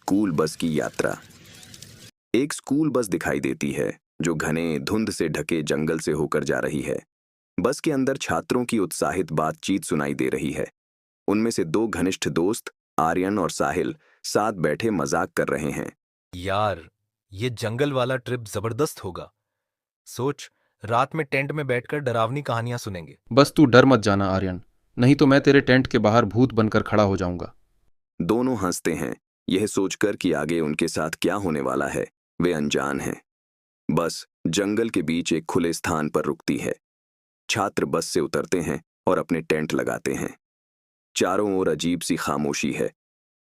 School bus की यात्रा। एक स्कूल बस दिखाई देती है जो घने धुंध से ढके जंगल से होकर जा रही है। बस के अंदर छात्रों की उत्साहित बातचीत सुनाई दे रही है। उनमें से दो घनिष्ठ दोस्त आर्यन और साहिल साथ बैठे मजाक कर रहे हैं। यार, ये जंगल वाला ट्रिप जबरदस्त होगा। सोच, रात में टेंट में बैठकर डरावनी कहानियां सुनेंगे। बस तू डर मत जाना आर्यन, नहीं तो मैं तेरे टेंट के बाहर भूत बनकर खड़ा हो जाऊंगा। दोनों हंसते हैं, यह सोचकर कि आगे उनके साथ क्या होने वाला है। वे अनजान हैं। बस जंगल के बीच एक खुले स्थान पर रुकती है। छात्र बस से उतरते हैं और अपने टेंट लगाते हैं। चारों ओर अजीब सी खामोशी है।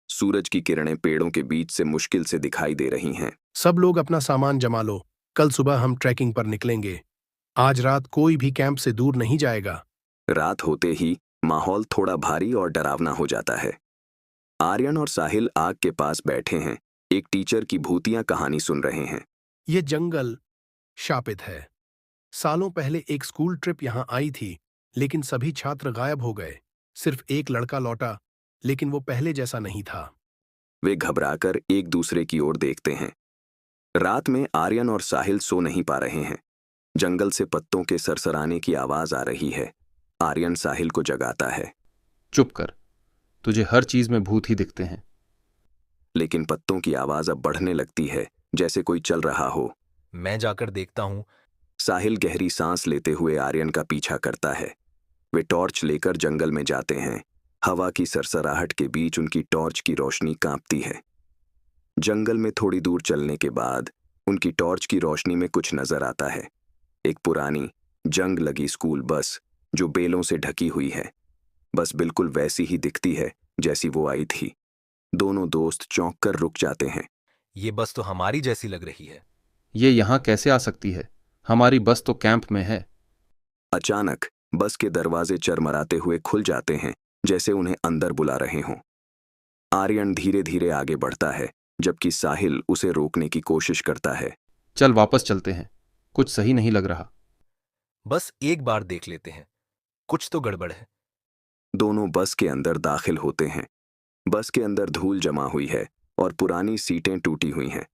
सूरज की किरणें पेड़ों के बीच से मुश्किल से दिखाई दे रही हैं। सब लोग अपना सामान जमा लो, कल सुबह हम ट्रैकिंग पर निकलेंगे। आज रात कोई भी कैंप से दूर नहीं जाएगा। रात होते ही माहौल थोड़ा भारी और डरावना हो जाता है। आर्यन और साहिल आग के पास बैठे हैं, एक टीचर की भूतिया कहानी सुन रहे हैं। ये जंगल शापित है। सालों पहले एक स्कूल ट्रिप यहाँ आई थी, लेकिन सभी छात्र गायब हो गए। सिर्फ एक लड़का लौटा, लेकिन वो पहले जैसा नहीं था। वे घबराकर एक दूसरे की ओर देखते हैं। रात में आर्यन और साहिल सो नहीं पा रहे हैं। जंगल से पत्तों के सरसराने की आवाज आ रही है। आर्यन साहिल को जगाता है। चुप कर, तुझे हर चीज में भूत ही दिखते हैं। लेकिन पत्तों की आवाज अब बढ़ने लगती है, जैसे कोई चल रहा हो। मैं जाकर देखता हूं। साहिल गहरी सांस लेते हुए आर्यन का पीछा करता है। वे टॉर्च लेकर जंगल में जाते हैं। हवा की सरसराहट के बीच उनकी टॉर्च की रोशनी कांपती है। जंगल में थोड़ी दूर चलने के बाद उनकी टॉर्च की रोशनी में कुछ नजर आता है। एक पुरानी जंग लगी स्कूल बस जो बेलों से ढकी हुई है। बस बिल्कुल वैसी ही दिखती है जैसी वो आई थी। दोनों दोस्त चौंक कर रुक जाते हैं। ये बस तो हमारी जैसी लग रही है। ये यहाँ कैसे आ सकती है? हमारी बस तो कैंप में है। अचानक बस के दरवाजे चरमराते हुए खुल जाते हैं, जैसे उन्हें अंदर बुला रहे हों। आर्यन धीरे धीरे आगे बढ़ता है, जबकि साहिल उसे रोकने की कोशिश करता है। चल वापस चलते हैं, कुछ सही नहीं लग रहा। बस एक बार देख लेते हैं, कुछ तो गड़बड़ है। दोनों बस के अंदर दाखिल होते हैं। बस के अंदर धूल जमा हुई है और पुरानी सीटें टूटी हुई हैं।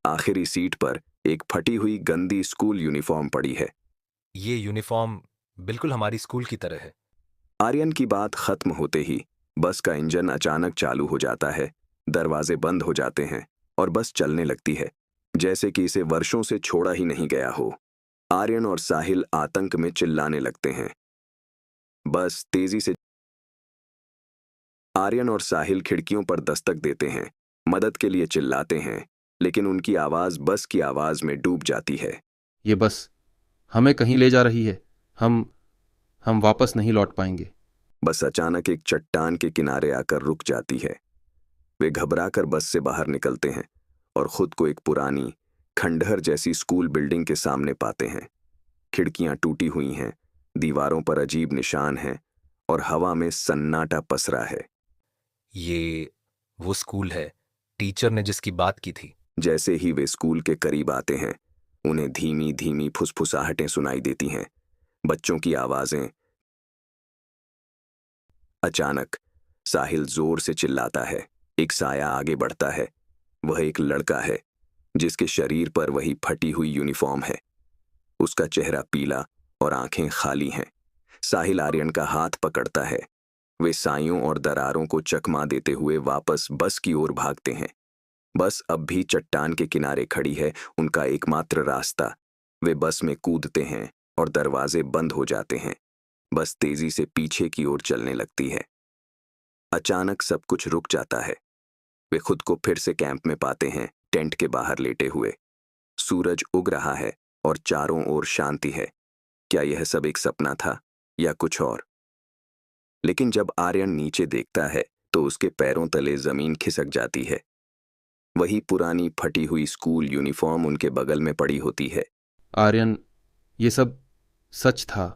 आखिरी सीट पर एक फटी हुई गंदी स्कूल यूनिफॉर्म पड़ी है। ये यूनिफॉर्म बिल्कुल हमारी स्कूल की तरह है। आर्यन की बात खत्म होते ही बस का इंजन अचानक चालू हो जाता है। दरवाजे बंद हो जाते हैं और बस चलने लगती है, जैसे कि इसे वर्षों से छोड़ा ही नहीं गया हो। आर्यन और साहिल आतंक में चिल्लाने लगते हैं। बस तेजी से आर्यन और साहिल खिड़कियों पर दस्तक देते हैं, मदद के लिए चिल्लाते हैं, लेकिन उनकी आवाज बस की आवाज में डूब जाती है। ये बस हमें कहीं ले जा रही है। हम वापस नहीं लौट पाएंगे। बस अचानक एक चट्टान के किनारे आकर रुक जाती है। वे घबराकर बस से बाहर निकलते हैं और खुद को एक पुरानी खंडहर जैसी स्कूल बिल्डिंग के सामने पाते हैं। खिड़कियां टूटी हुई हैं, दीवारों पर अजीब निशान हैं और हवा में सन्नाटा पसरा है। ये वो स्कूल है टीचर ने जिसकी बात की थी। जैसे ही वे स्कूल के करीब आते हैं, उन्हें धीमी धीमी फुसफुसाहटें सुनाई देती हैं, बच्चों की आवाजें। अचानक साहिल जोर से चिल्लाता है। एक साया आगे बढ़ता है। वह एक लड़का है जिसके शरीर पर वही फटी हुई यूनिफॉर्म है। उसका चेहरा पीला और आंखें खाली हैं। साहिल आर्यन का हाथ पकड़ता है। वे साइयों और दरारों को चकमा देते हुए वापस बस की ओर भागते हैं। बस अब भी चट्टान के किनारे खड़ी है, उनका एकमात्र रास्ता। वे बस में कूदते हैं और दरवाजे बंद हो जाते हैं। बस तेजी से पीछे की ओर चलने लगती है। अचानक सब कुछ रुक जाता है। वे खुद को फिर से कैंप में पाते हैं, टेंट के बाहर लेटे हुए। सूरज उग रहा है और चारों ओर शांति है। क्या यह सब एक सपना था या कुछ और? लेकिन जब आर्यन नीचे देखता है तो उसके पैरों तले जमीन खिसक जाती है। वही पुरानी फटी हुई स्कूल यूनिफॉर्म उनके बगल में पड़ी होती है। आर्यन, ये सब सच था।